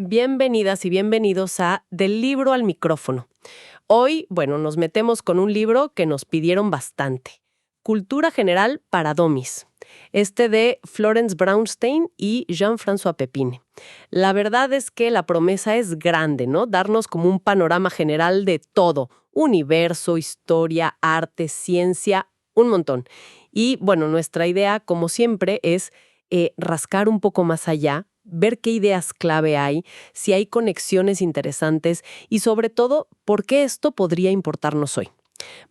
Bienvenidas y bienvenidos a Del libro al micrófono. Hoy, nos metemos con un libro que nos pidieron bastante. Cultura General para Domis. De Florence Braunstein y Jean-François Pepine. La verdad es que la promesa es grande, ¿no? Darnos como un panorama general de todo. Universo, historia, arte, ciencia, un montón. Y nuestra idea, como siempre, es rascar un poco más allá, ver qué ideas clave hay, si hay conexiones interesantes y sobre todo, por qué esto podría importarnos hoy.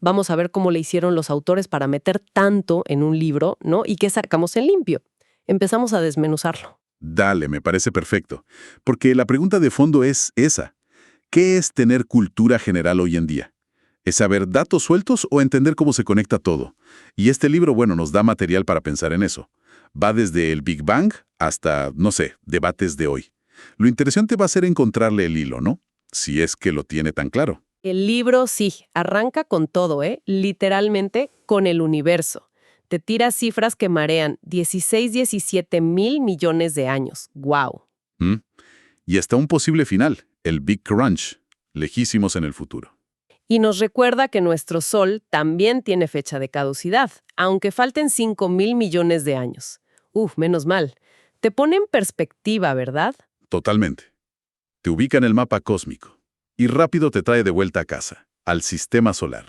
Vamos a ver cómo le hicieron los autores para meter tanto en un libro, ¿no? Y qué sacamos en limpio. Empezamos a desmenuzarlo. Dale, me parece perfecto. Porque la pregunta de fondo es esa. ¿Qué es tener cultura general hoy en día? ¿Es saber datos sueltos o entender cómo se conecta todo? Y este libro, nos da material para pensar en eso. Va desde el Big Bang hasta, no sé, debates de hoy. Lo interesante va a ser encontrarle el hilo, ¿no? Si es que lo tiene tan claro. El libro sí, arranca con todo, literalmente con el universo. Te tira cifras que marean 17 mil millones de años. ¡Guau! Y hasta un posible final, el Big Crunch, lejísimos en el futuro. Y nos recuerda que nuestro Sol también tiene fecha de caducidad, aunque falten 5 mil millones de años. Menos mal. Te pone en perspectiva, ¿verdad? Totalmente. Te ubica en el mapa cósmico y rápido te trae de vuelta a casa, al sistema solar.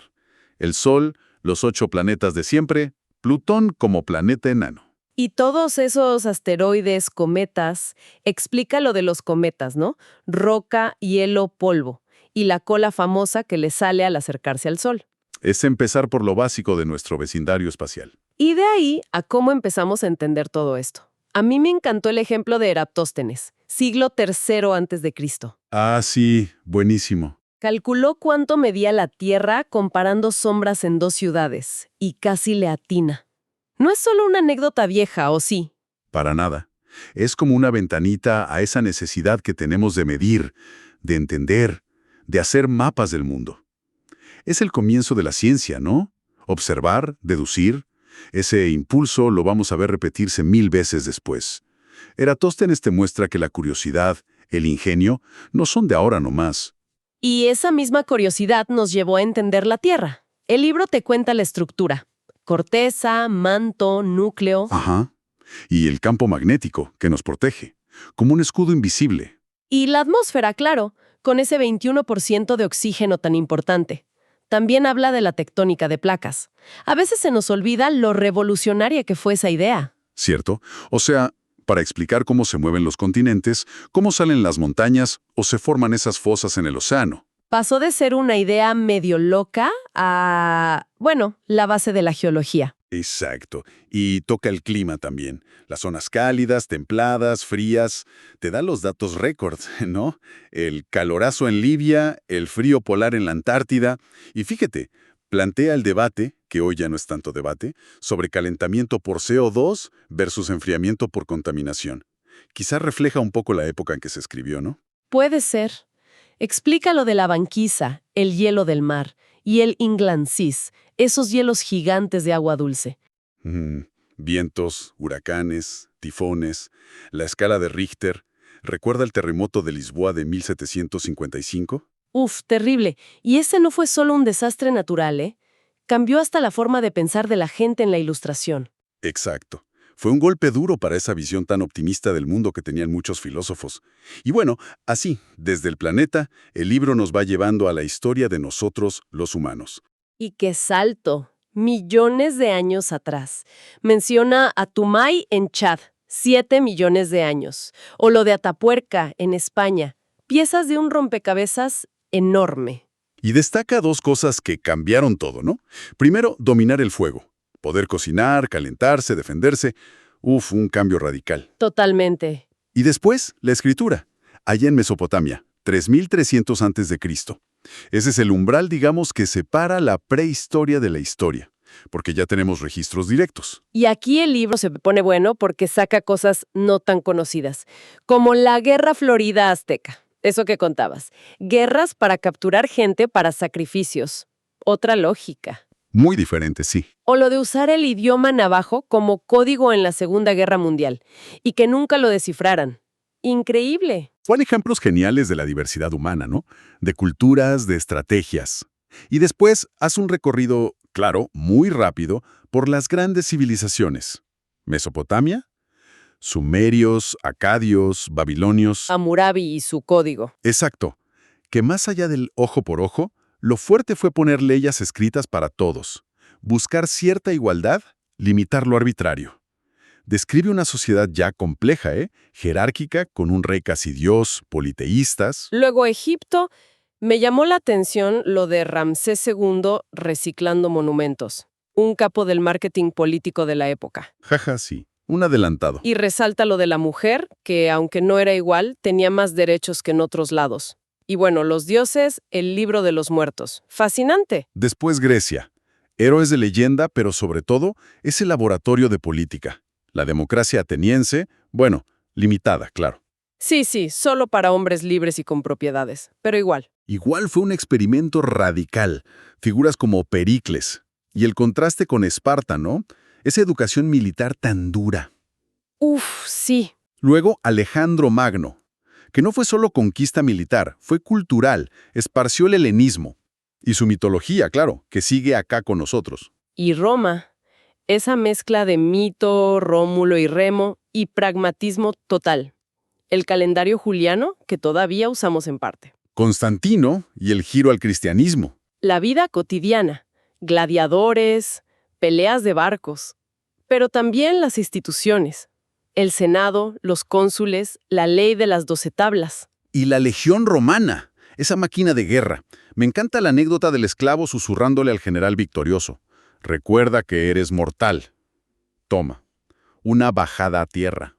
El Sol, los 8 planetas de siempre, Plutón como planeta enano. Y todos esos asteroides, cometas, explica lo de los cometas, ¿no? Roca, hielo, polvo. Y la cola famosa que le sale al acercarse al Sol. Es empezar por lo básico de nuestro vecindario espacial. Y de ahí a cómo empezamos a entender todo esto. A mí me encantó el ejemplo de Eratóstenes, siglo III a.C. Ah, sí, buenísimo. Calculó cuánto medía la Tierra comparando sombras en 2 ciudades, y casi le atina. No es solo una anécdota vieja, ¿o sí? Para nada. Es como una ventanita a esa necesidad que tenemos de medir, de entender, de hacer mapas del mundo. Es el comienzo de la ciencia, ¿no? Observar, deducir. Ese impulso lo vamos a ver repetirse 1000 veces después. Eratóstenes te muestra que la curiosidad, el ingenio, no son de ahora nomás. Y esa misma curiosidad nos llevó a entender la Tierra. El libro te cuenta la estructura. Corteza, manto, núcleo. Ajá. Y el campo magnético, que nos protege, como un escudo invisible. Y la atmósfera, claro, con ese 21% de oxígeno tan importante. También habla de la tectónica de placas. A veces se nos olvida lo revolucionaria que fue esa idea. ¿Cierto? O sea, para explicar cómo se mueven los continentes, cómo salen las montañas o se forman esas fosas en el océano. Pasó de ser una idea medio loca a, la base de la geología. Exacto. Y toca el clima también. Las zonas cálidas, templadas, frías. Te da los datos récord, ¿no? El calorazo en Libia, el frío polar en la Antártida. Y fíjate, plantea el debate, que hoy ya no es tanto debate, sobre calentamiento por CO2 versus enfriamiento por contaminación. Quizás refleja un poco la época en que se escribió, ¿no? Puede ser. Explica lo de la banquisa, el hielo del mar y el Inland Seas, esos hielos gigantes de agua dulce. Vientos, huracanes, tifones, la escala de Richter. ¿Recuerda el terremoto de Lisboa de 1755? Terrible. Y ese no fue solo un desastre natural, ¿eh? Cambió hasta la forma de pensar de la gente en la Ilustración. Exacto. Fue un golpe duro para esa visión tan optimista del mundo que tenían muchos filósofos. Y así, desde el planeta, el libro nos va llevando a la historia de nosotros, los humanos. Y qué salto, millones de años atrás. Menciona a Tumay en Chad, 7 millones de años. O lo de Atapuerca, en España. Piezas de un rompecabezas enorme. Y destaca 2 cosas que cambiaron todo, ¿no? Primero, dominar el fuego. Poder cocinar, calentarse, defenderse. Un cambio radical. Totalmente. Y después, la escritura. Allá en Mesopotamia, 3300 a.C. Ese es el umbral, digamos, que separa la prehistoria de la historia, porque ya tenemos registros directos. Y aquí el libro se pone bueno porque saca cosas no tan conocidas, como la Guerra Florida Azteca, eso que contabas. Guerras para capturar gente para sacrificios. Otra lógica. Muy diferente, sí. O lo de usar el idioma navajo como código en la Segunda Guerra Mundial, y que nunca lo descifraran. Increíble. Son ejemplos geniales de la diversidad humana, ¿no? De culturas, de estrategias. Y después hace un recorrido, claro, muy rápido, por las grandes civilizaciones. Mesopotamia, sumerios, acadios, babilonios. Hammurabi y su código. Exacto. Que más allá del ojo por ojo, lo fuerte fue poner leyes escritas para todos. Buscar cierta igualdad, limitar lo arbitrario. Describe una sociedad ya compleja, jerárquica, con un rey casi dios, politeístas. Luego Egipto, me llamó la atención lo de Ramsés II reciclando monumentos, un capo del marketing político de la época. Jaja, sí, un adelantado. Y resalta lo de la mujer, que aunque no era igual, tenía más derechos que en otros lados. Y bueno, los dioses, el libro de los muertos. Fascinante. Después Grecia. Héroes de leyenda, pero sobre todo, ese laboratorio de política. La democracia ateniense, bueno, limitada, claro. Sí, solo para hombres libres y con propiedades, pero igual. Igual fue un experimento radical. Figuras como Pericles. Y el contraste con Esparta, ¿no? Esa educación militar tan dura. Uf, sí. Luego Alejandro Magno, que no fue solo conquista militar, fue cultural, esparció el helenismo. Y su mitología, claro, que sigue acá con nosotros. Y Roma, esa mezcla de mito, Rómulo y Remo, y pragmatismo total. El calendario juliano, que todavía usamos en parte. Constantino y el giro al cristianismo. La vida cotidiana, gladiadores, peleas de barcos, pero también las instituciones. El Senado, los cónsules, la ley de las 12 tablas. Y la legión romana, esa máquina de guerra. Me encanta la anécdota del esclavo susurrándole al general victorioso. Recuerda que eres mortal. Toma, una bajada a tierra.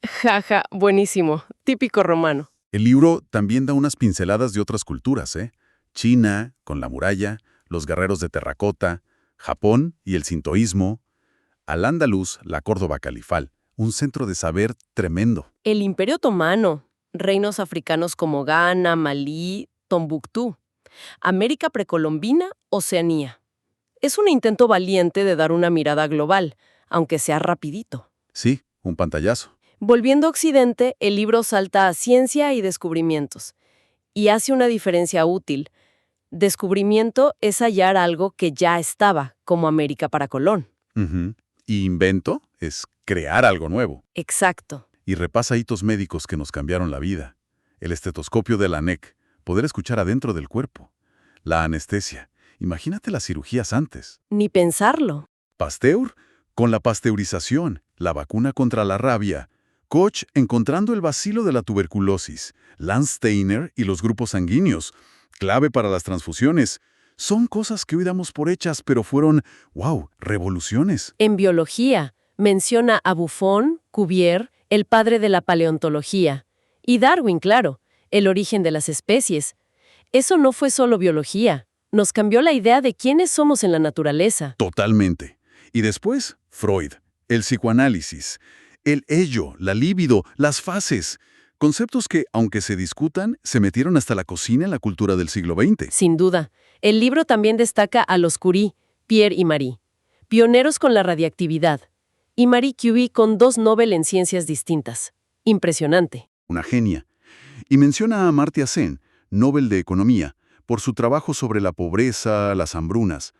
Jaja, buenísimo, típico romano. El libro también da unas pinceladas de otras culturas, China, con la muralla, los guerreros de terracota, Japón y el sintoísmo, Al-Ándalus, la Córdoba califal, un centro de saber tremendo. El Imperio Otomano, reinos africanos como Ghana, Malí, Tombuctú, América precolombina, Oceanía. Es un intento valiente de dar una mirada global, aunque sea rapidito. Sí, un pantallazo. Volviendo a Occidente, el libro salta a ciencia y descubrimientos, y hace una diferencia útil. Descubrimiento es hallar algo que ya estaba, como América para Colón. Y invento es crear algo nuevo. Exacto. Y repasa hitos médicos que nos cambiaron la vida. El estetoscopio de la NEC, poder escuchar adentro del cuerpo. La anestesia. Imagínate las cirugías antes. Ni pensarlo. Pasteur, con la pasteurización, la vacuna contra la rabia. Koch encontrando el bacilo de la tuberculosis. Lance Steiner y los grupos sanguíneos, clave para las transfusiones. Son cosas que hoy damos por hechas, pero fueron, wow, revoluciones. En biología, menciona a Buffon, Cuvier, el padre de la paleontología. Y Darwin, claro, el origen de las especies. Eso no fue solo biología. Nos cambió la idea de quiénes somos en la naturaleza. Totalmente. Y después, Freud, el psicoanálisis, el ello, la libido, las fases. Conceptos que, aunque se discutan, se metieron hasta la cocina en la cultura del siglo XX. Sin duda. El libro también destaca a los Curie, Pierre y Marie, pioneros con la radiactividad, y Marie Curie con 2 Nobel en ciencias distintas. Impresionante. Una genia. Y menciona a Amartya Sen, Nobel de Economía, por su trabajo sobre la pobreza, las hambrunas,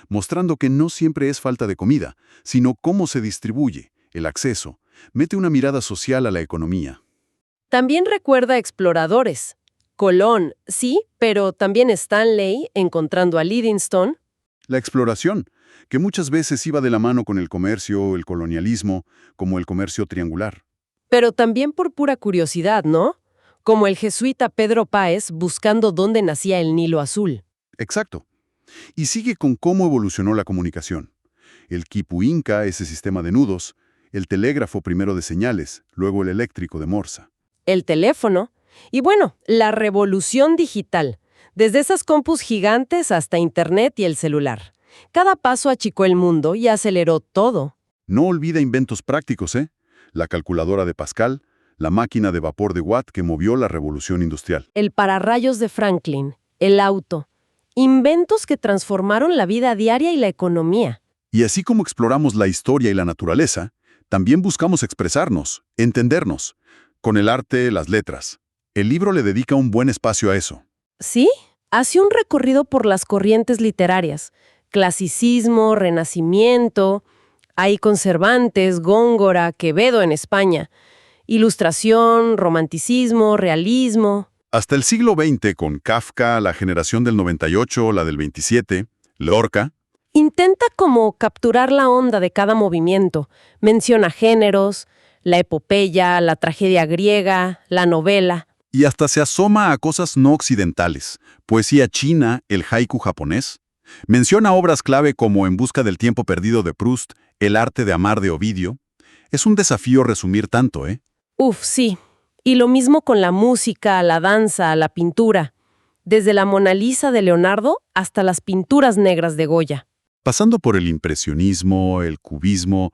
mostrando que no siempre es falta de comida, sino cómo se distribuye, el acceso. Mete una mirada social a la economía. También recuerda exploradores. Colón, sí, pero también Stanley, encontrando a Livingstone. La exploración, que muchas veces iba de la mano con el comercio, el colonialismo, como el comercio triangular. Pero también por pura curiosidad, ¿no? Como el jesuita Pedro Páez buscando dónde nacía el Nilo Azul. Exacto. Y sigue con cómo evolucionó la comunicación. El quipu inca, ese sistema de nudos, el telégrafo primero de señales, luego el eléctrico de Morsa. El teléfono, y bueno, la revolución digital, desde esas compus gigantes hasta Internet y el celular. Cada paso achicó el mundo y aceleró todo. No olvida inventos prácticos, La calculadora de Pascal, la máquina de vapor de Watt que movió la revolución industrial. El pararrayos de Franklin, el auto. Inventos que transformaron la vida diaria y la economía. Y así como exploramos la historia y la naturaleza, también buscamos expresarnos, entendernos, con el arte, las letras. El libro le dedica un buen espacio a eso. ¿Sí? Hace un recorrido por las corrientes literarias. Clasicismo, Renacimiento, hay Conservantes, Góngora, Quevedo en España. Ilustración, romanticismo, realismo. Hasta el siglo XX, con Kafka, la generación del 98, la del 27, Lorca. Intenta como capturar la onda de cada movimiento. Menciona géneros, la epopeya, la tragedia griega, la novela. Y hasta se asoma a cosas no occidentales, poesía china, el haiku japonés. Menciona obras clave como En busca del tiempo perdido de Proust, El arte de amar de Ovidio. Es un desafío resumir tanto, ¿eh? Uf, sí. Y lo mismo con la música, la danza, la pintura. Desde la Mona Lisa de Leonardo hasta las pinturas negras de Goya. Pasando por el impresionismo, el cubismo,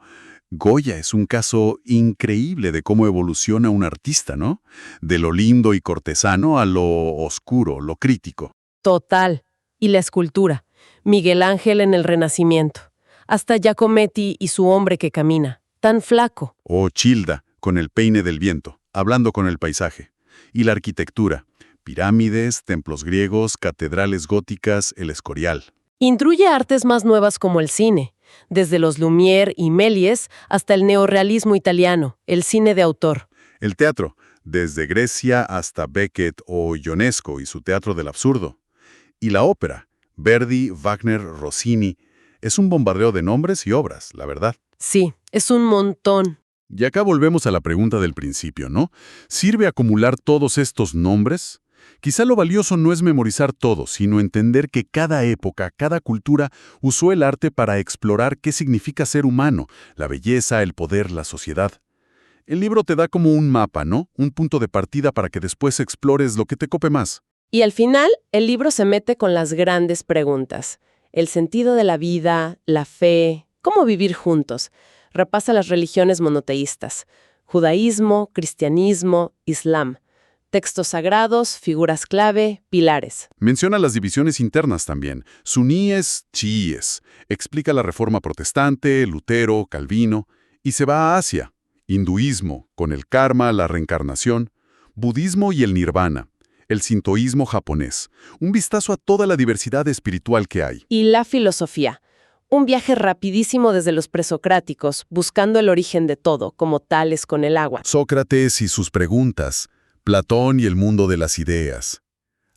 Goya es un caso increíble de cómo evoluciona un artista, ¿no? De lo lindo y cortesano a lo oscuro, lo crítico. Total. Y la escultura. Miguel Ángel en el Renacimiento. Hasta Giacometti y su hombre que camina. Tan flaco. O Childa, con el peine del viento, hablando con el paisaje. Y la arquitectura. Pirámides, templos griegos, catedrales góticas, el Escorial. Intruye artes más nuevas como el cine. Desde los Lumière y Méliès hasta el neorrealismo italiano, el cine de autor. El teatro, desde Grecia hasta Beckett o Ionesco y su teatro del absurdo. Y la ópera, Verdi, Wagner, Rossini, es un bombardeo de nombres y obras, la verdad. Sí, es un montón. Y acá volvemos a la pregunta del principio, ¿no? ¿Sirve acumular todos estos nombres? Quizá lo valioso no es memorizar todo, sino entender que cada época, cada cultura usó el arte para explorar qué significa ser humano, la belleza, el poder, la sociedad. El libro te da como un mapa, ¿no? Un punto de partida para que después explores lo que te cope más. Y al final, el libro se mete con las grandes preguntas. El sentido de la vida, la fe, cómo vivir juntos. Repasa las religiones monoteístas. Judaísmo, cristianismo, islam. Textos sagrados, figuras clave, pilares. Menciona las divisiones internas también, suníes, chiíes. Explica la reforma protestante, Lutero, Calvino. Y se va a Asia. Hinduismo, con el karma, la reencarnación. Budismo y el nirvana. El sintoísmo japonés. Un vistazo a toda la diversidad espiritual que hay. Y la filosofía. Un viaje rapidísimo desde los presocráticos, buscando el origen de todo, como Tales con el agua. Sócrates y sus preguntas. Platón y el mundo de las ideas.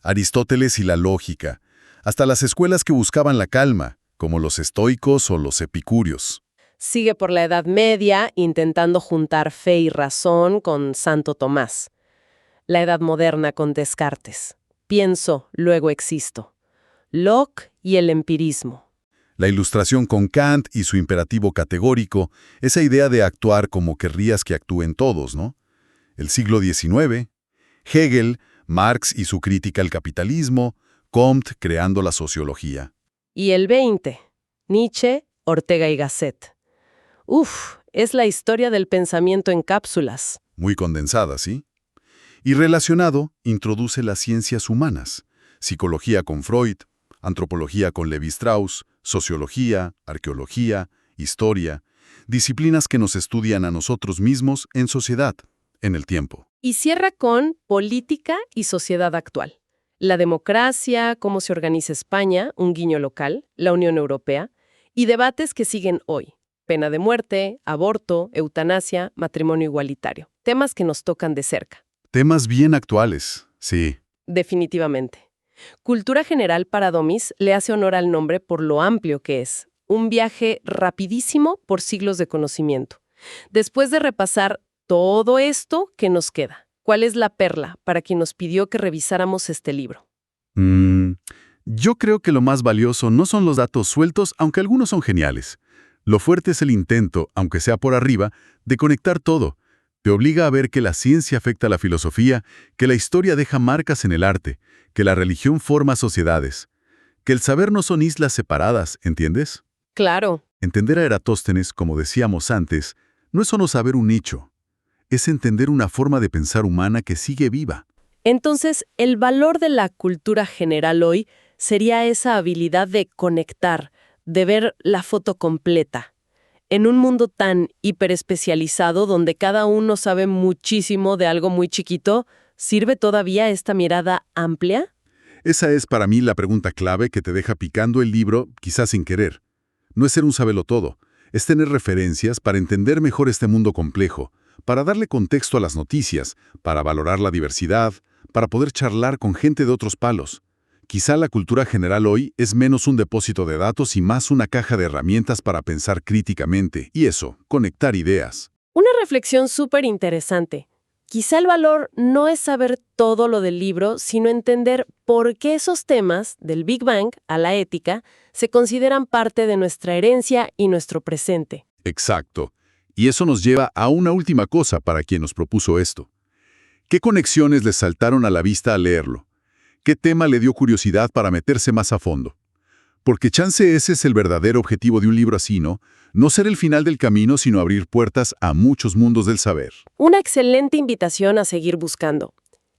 Aristóteles y la lógica. Hasta las escuelas que buscaban la calma, como los estoicos o los epicúreos. Sigue por la Edad Media, intentando juntar fe y razón con Santo Tomás. La Edad Moderna con Descartes. Pienso, luego existo. Locke y el empirismo. La Ilustración con Kant y su imperativo categórico, esa idea de actuar como querrías que actúen todos, ¿no? El siglo XIX, Hegel, Marx y su crítica al capitalismo, Comte creando la sociología. Y el 20, Nietzsche, Ortega y Gasset. Es la historia del pensamiento en cápsulas. Muy condensada, ¿sí? Y relacionado, introduce las ciencias humanas, psicología con Freud, antropología con Levi-Strauss, sociología, arqueología, historia, disciplinas que nos estudian a nosotros mismos en sociedad, en el tiempo. Y cierra con política y sociedad actual. La democracia, cómo se organiza España, un guiño local, la Unión Europea, y debates que siguen hoy. Pena de muerte, aborto, eutanasia, matrimonio igualitario. Temas que nos tocan de cerca. Temas bien actuales, sí. Definitivamente. Cultura General para Domis le hace honor al nombre por lo amplio que es. Un viaje rapidísimo por siglos de conocimiento. Después de repasar todo esto, ¿qué nos queda? ¿Cuál es la perla para quien nos pidió que revisáramos este libro? Yo creo que lo más valioso no son los datos sueltos, aunque algunos son geniales. Lo fuerte es el intento, aunque sea por arriba, de conectar todo. Te obliga a ver que la ciencia afecta a la filosofía, que la historia deja marcas en el arte, que la religión forma sociedades, que el saber no son islas separadas, ¿entiendes? Claro. Entender a Eratóstenes, como decíamos antes, no es solo saber un nicho, es entender una forma de pensar humana que sigue viva. Entonces, el valor de la cultura general hoy sería esa habilidad de conectar, de ver la foto completa. En un mundo tan hiperespecializado donde cada uno sabe muchísimo de algo muy chiquito, ¿Sirve todavía esta mirada amplia? Esa es para mí la pregunta clave que te deja picando el libro, quizás sin querer. No es ser un sabelotodo, es tener referencias para entender mejor este mundo complejo, para darle contexto a las noticias, para valorar la diversidad, para poder charlar con gente de otros palos. Quizá la cultura general hoy es menos un depósito de datos y más una caja de herramientas para pensar críticamente, y eso, conectar ideas. Una reflexión súper interesante. Quizá el valor no es saber todo lo del libro, sino entender por qué esos temas, del Big Bang a la ética, se consideran parte de nuestra herencia y nuestro presente. Exacto. Y eso nos lleva a una última cosa para quien nos propuso esto. ¿Qué conexiones les saltaron a la vista al leerlo? ¿Qué tema le dio curiosidad para meterse más a fondo? Porque chance ese es el verdadero objetivo de un libro así, ¿no? No ser el final del camino, sino abrir puertas a muchos mundos del saber. Una excelente invitación a seguir buscando.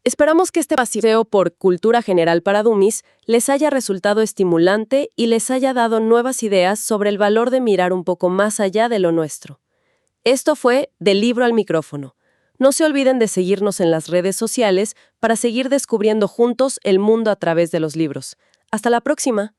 Esperamos que este paseo por cultura general para dummies les haya resultado estimulante y les haya dado nuevas ideas sobre el valor de mirar un poco más allá de lo nuestro. Esto fue Del Libro al Micrófono. No se olviden de seguirnos en las redes sociales para seguir descubriendo juntos el mundo a través de los libros. Hasta la próxima.